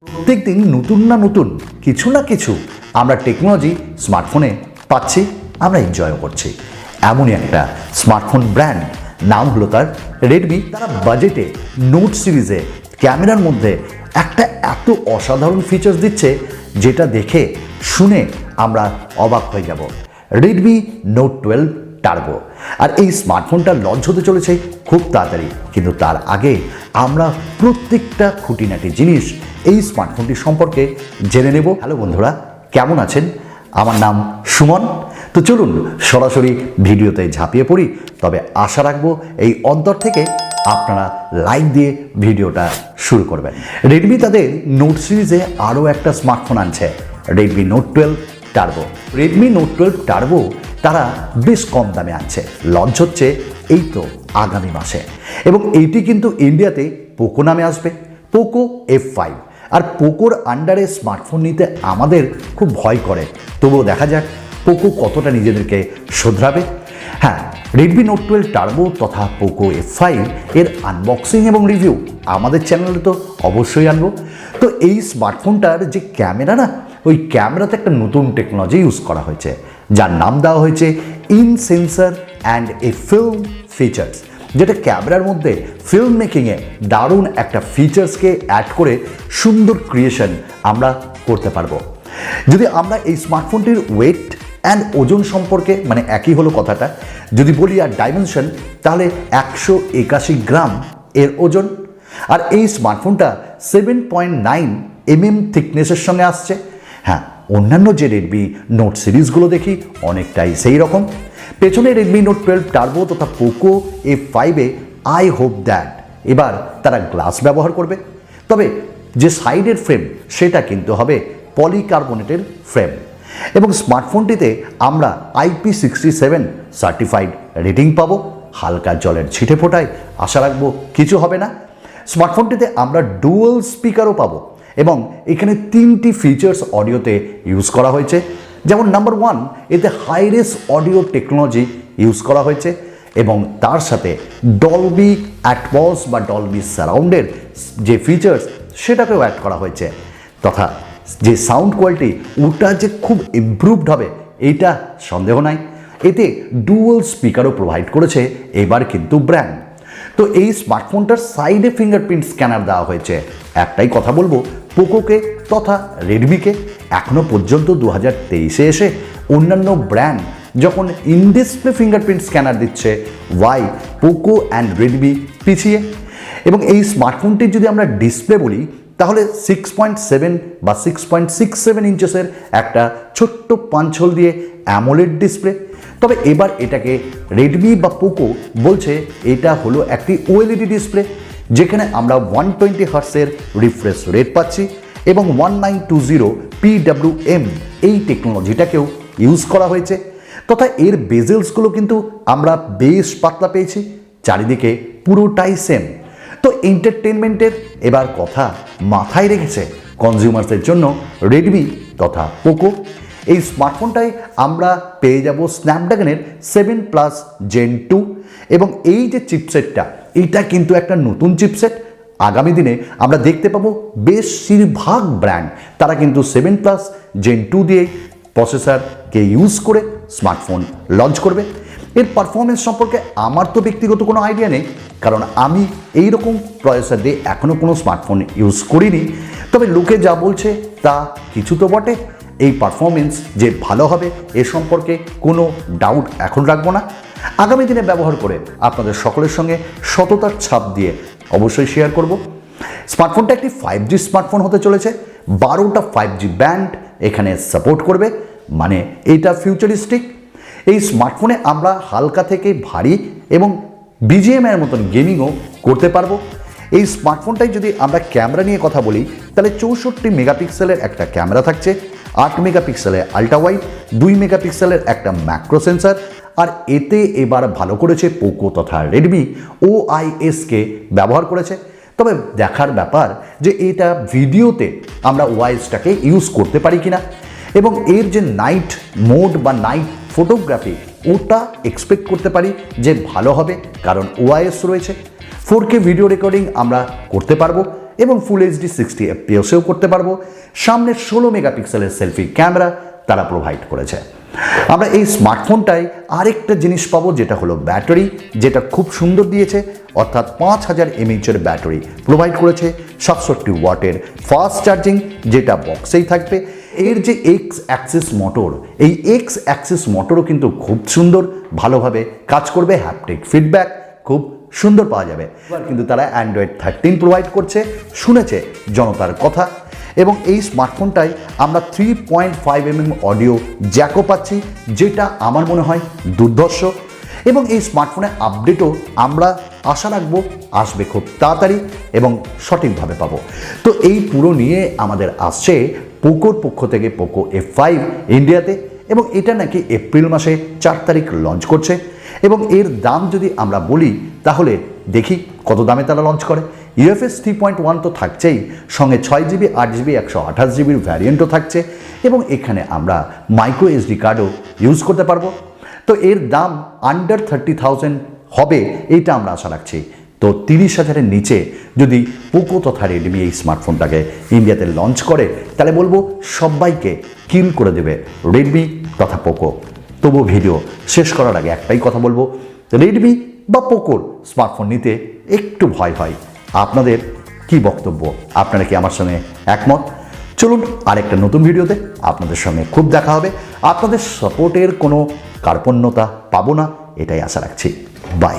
প্রত্যেকদিন নতুন কিছু না কিছু আমরা টেকনোলজি স্মার্টফোনে পাচ্ছি, আমরা এনজয়ও করছি। এমনই একটা স্মার্টফোন ব্র্যান্ড, নাম হলো তার রেডমি। তারা বাজেটে নোট সিরিজে ক্যামেরার মধ্যে একটা এত অসাধারণ ফিচার্স দিচ্ছে যেটা দেখে শুনে আমরা অবাক হয়ে যাব। Redmi note 12 turbo. আর এই স্মার্টফোনটা লঞ্চ হতে চলেছে খুব তাড়াতাড়ি, কিন্তু তার আগে আমরা প্রত্যেকটা খুঁটিনাটি জিনিস এই স্মার্টফোনটি সম্পর্কে জেনে নেব। হ্যালো বন্ধুরা, কেমন আছেন? আমার নাম সুমন। তো চলুন সরাসরি ভিডিওতে ঝাঁপিয়ে পড়ি। তবে আশা রাখবো এই অন্তর থেকে আপনারা লাইক দিয়ে ভিডিওটা শুরু করবেন। রেডমি তাদের নোট সিরিজে আরও একটা স্মার্টফোন আনছে, Redmi note 12 turbo. Redmi note 12 turbo তারা বেশ কম দামে আনছে, লঞ্চ হচ্ছে এই তো আগামী মাসে। এবং এইটি কিন্তু ইন্ডিয়াতে পোকো নামে আসবে, পোকো F5। আর পোকোর আন্ডারে স্মার্টফোন নিতে আমাদের খুব ভয় করে, তবুও দেখা যাক পোকো কতটা নিজেদেরকে শোধরাবে। হ্যাঁ, রেডমি নোট 12 টার্বো তথা পোকো F5 এর আনবক্সিং এবং রিভিউ আমাদের চ্যানেলে তো অবশ্যই আনবো। তো এই স্মার্টফোনটার যে ক্যামেরা না, ওই ক্যামেরাতে একটা নতুন টেকনোলজি ইউজ করা হয়েছে, যার নাম দেওয়া হয়েছে in sensor and a film features, যেটা ক্যামেরার মধ্যে ফিল্ম মেকিংয়ে দারুণ একটা ফিচার্সকে অ্যাড করে সুন্দর ক্রিয়েশন আমরা করতে পারবো। যদি আমরা এই স্মার্টফোনটির ওয়েট অ্যান্ড ওজন সম্পর্কে, মানে একই হলো কথাটা, যদি বলি আর ডাইমেনশন, তাহলে 181 গ্রাম এর ওজন। আর এই স্মার্টফোনটা 7.9 mm থিকনেসের সঙ্গে আসছে। হ্যাঁ, অন্যান্য যে রেডমি নোট সিরিজগুলো দেখি অনেকটাই সেই রকম। পেছনে রেডমি নোট 12 টার্বো তথা পোকো F5-এ আই হোপ দ্যাট এবার তারা গ্লাস ব্যবহার করবে। তবে যে সাইডের ফ্রেম সেটা কিন্তু হবে পলিকার্বনেটের ফ্রেম। এবং স্মার্টফোনটিতে আমরা IP67 সার্টিফাইড রেটিং পাবো। হালকা জলের ছিটে ফোটায় আশা রাখবো কিছু হবে না। স্মার্টফোনটিতে আমরা ডুয়াল স্পিকারও পাবো এবং এখানে 3টি ফিচার্স অডিওতে ইউজ করা হয়েছে। যেমন নাম্বার 1, এতে হাইরেস অডিও টেকনোলজি ইউজ করা হয়েছে এবং তার সাথে ডলবি অ্যাটমস বা ডলবি সারাউন্ডের যে ফিচার্স সেটাকেও অ্যাড করা হয়েছে। তথা যে সাউন্ড কোয়ালিটি ওটা যে খুব ইমপ্রুভড হবে এইটা সন্দেহ নাই। এতে ডুয়াল স্পিকারও প্রোভাইড করেছে এবার কিন্তু ব্র্যান্ড। তো এই স্মার্টফোনটার সাইডে ফিঙ্গারপ্রিন্ট স্ক্যানার দেওয়া হয়েছে। একটাই কথা বলবো পোকোকে তথা রেডমিকে, এখনও পর্যন্ত 2023-এ এসে অন্যান্য ব্র্যান্ড যখন ইন ডিসপ্লে ফিঙ্গারপ্রিন্ট স্ক্যানার দিচ্ছে, ওয়াই পোকো অ্যান্ড রেডমি পিছিয়ে? এবং এই স্মার্টফোনটির যদি আমরা ডিসপ্লে বলি তাহলে 6.7 বা 6.67 ইঞ্চেসের একটা ছোট্ট পাঞ্চ হোল দিয়ে অ্যামোলেড ডিসপ্লে। তবে এবার এটাকে রেডমি বা পোকো বলছে এটা হলো একটি ওএলইডি ডিসপ্লে, যেখানে আমরা 120 হার্টসের রিফ্রেশ রেট পাচ্ছি এবং 1920 PWM এই টেকনোলজিটাকেও ইউজ করা হয়েছে। তথা এর বেজেলসগুলো কিন্তু আমরা বেশ পাতলা পেয়েছি, চারিদিকে পুরোটাই সেম। তো এন্টারটেনমেন্টের এবার কথা মাথায় রেখেছে কনজিউমার্সের জন্য রেডমি তথা পোকো। এই স্মার্টফোনটায় আমরা পেয়ে যাব স্ন্যাপড্রাগনের 7+ Gen 2 এবং এই যে চিপসেটটা, এটা কিন্তু একটা নতুন চিপসেট। আগামী দিনে আমরা দেখতে পাবো বেশিরভাগ ব্র্যান্ড তারা কিন্তু 7+ Gen 2 দিয়ে প্রসেসরকে ইউজ করে স্মার্টফোন লঞ্চ করবে। এর পারফরমেন্স সম্পর্কে আমার তো ব্যক্তিগত কোনো আইডিয়া নেই, কারণ আমি এই রকম প্রসেসর দিয়ে এখনও কোনো স্মার্টফোন ইউজ করিনি। তবে লোকে যা বলছে তা কিছু তো বটে। এই পারফরমেন্স যে ভালো হবে এ সম্পর্কে কোনো ডাউট এখন রাখবো না। আগামী দিনে ব্যবহার করে আপনাদের সকলের সঙ্গে সততার ছাপ দিয়ে অবশ্যই শেয়ার করব। স্মার্টফোনটা একটি 5G স্মার্টফোন হতে চলেছে। 12টা 5G ব্যান্ড এখানে সাপোর্ট করবে, মানে এটা ফিউচারিস্টিক। এই স্মার্টফোনে আমরা হালকা থেকে ভারী এবং বিজিএমআই এর মতন গেমিংও করতে পারবো। এই স্মার্টফোনটাই যদি আমরা ক্যামেরা নিয়ে কথা বলি তাহলে 64 মেগাপিক্সেলের একটা ক্যামেরা থাকছে, 8 মেগাপিক্সেলের আল্ট্রা ওয়াইড, 2 মেগাপিক্সেলের একটা ম্যাক্রো সেন্সার। আর এতে এবার ভালো করেছে পোকো তথা রেডমি OIS-কে ব্যবহার করেছে। তবে দেখার ব্যাপার যে এটা ভিডিওতে আমরা OIS-টাকে ইউজ করতে পারি কিনা, এবং এর যে নাইট মোড বা নাইট ফটোগ্রাফি ওটা এক্সপেক্ট করতে পারি যে ভালো হবে, কারণ OIS রয়েছে। 4K ভিডিও রেকর্ডিং আমরা করতে পারবো এবং ফুল এইচডি 60 এফপিএসেও করতে পারবো। সামনে 16 মেগাপিক্সেলের সেলফি ক্যামেরা তারা প্রোভাইড করেছে। আমরা এই স্মার্টফোনটায় আরেকটা জিনিস পাবো, যেটা হলো ব্যাটারি, যেটা খুব সুন্দর দিয়েছে, অর্থাৎ 5000 mAh ব্যাটারি প্রোভাইড করেছে, 67 ওয়াটের ফাস্ট চার্জিং যেটা বক্সেই থাকবে। এর যে এক্স অ্যাক্সিস মোটর, এই এক্স অ্যাক্সিস মোটরও কিন্তু খুব সুন্দর ভালোভাবে কাজ করবে, হ্যাপটিক ফিডব্যাক খুব সুন্দর পাওয়া যাবে। কিন্তু তারা অ্যান্ড্রয়েড 13 প্রোভাইড করছে, শুনেছে জনতার কথা। এবং এই স্মার্টফোনটায় আমরা 3.5 mm অডিও জ্যাকও পাচ্ছি, যেটা আমার মনে হয় দুর্ধর্ষ। এবং এই স্মার্টফোনে আপডেটও আমরা আশা রাখবো আসবে খুব তাড়াতাড়ি এবং সঠিকভাবে পাবো। তো এই পুরো নিয়ে আমাদের আসছে পোকোর পক্ষ থেকে পোকো F5 ইন্ডিয়াতে, এবং এটা নাকি এপ্রিল মাসে 4 তারিখ লঞ্চ করছে। এবং এর দাম যদি আমরা বলি তাহলে দেখি কত দামে তারা লঞ্চ করে। UFS 3.1 তো থাকছেই, সঙ্গে 6GB 8GB 128GBর ভ্যারিয়েন্টও থাকছে, এবং এখানে আমরা মাইক্রো SD কার্ডও ইউজ করতে পারবো। তো এর দাম আন্ডার 30,000 হবে এইটা আমরা আশা রাখছি। তো 30,000-এর নিচে যদি পোকো তথা রেডমি এই স্মার্টফোনটাকে ইন্ডিয়াতে লঞ্চ করে, তাহলে বলবো সবাইকে কিল করে দেবে রেডমি তথা পোকো। তবু ভিডিও শেষ করার আগে একটাই কথা বলবো, রেডমি বা পোকোর স্মার্টফোন নিতে একটু ভয় হয়। আপনাদের কি বক্তব্য? আপনারা কি আমার সঙ্গে একমত? চলুন আরেকটা নতুন ভিডিওতে আপনাদের সঙ্গে খুব দেখা হবে। আপনাদের সাপোর্টের কোনো কার্পণ্যতা পাবো না, এটাই আশা রাখছি। বাই।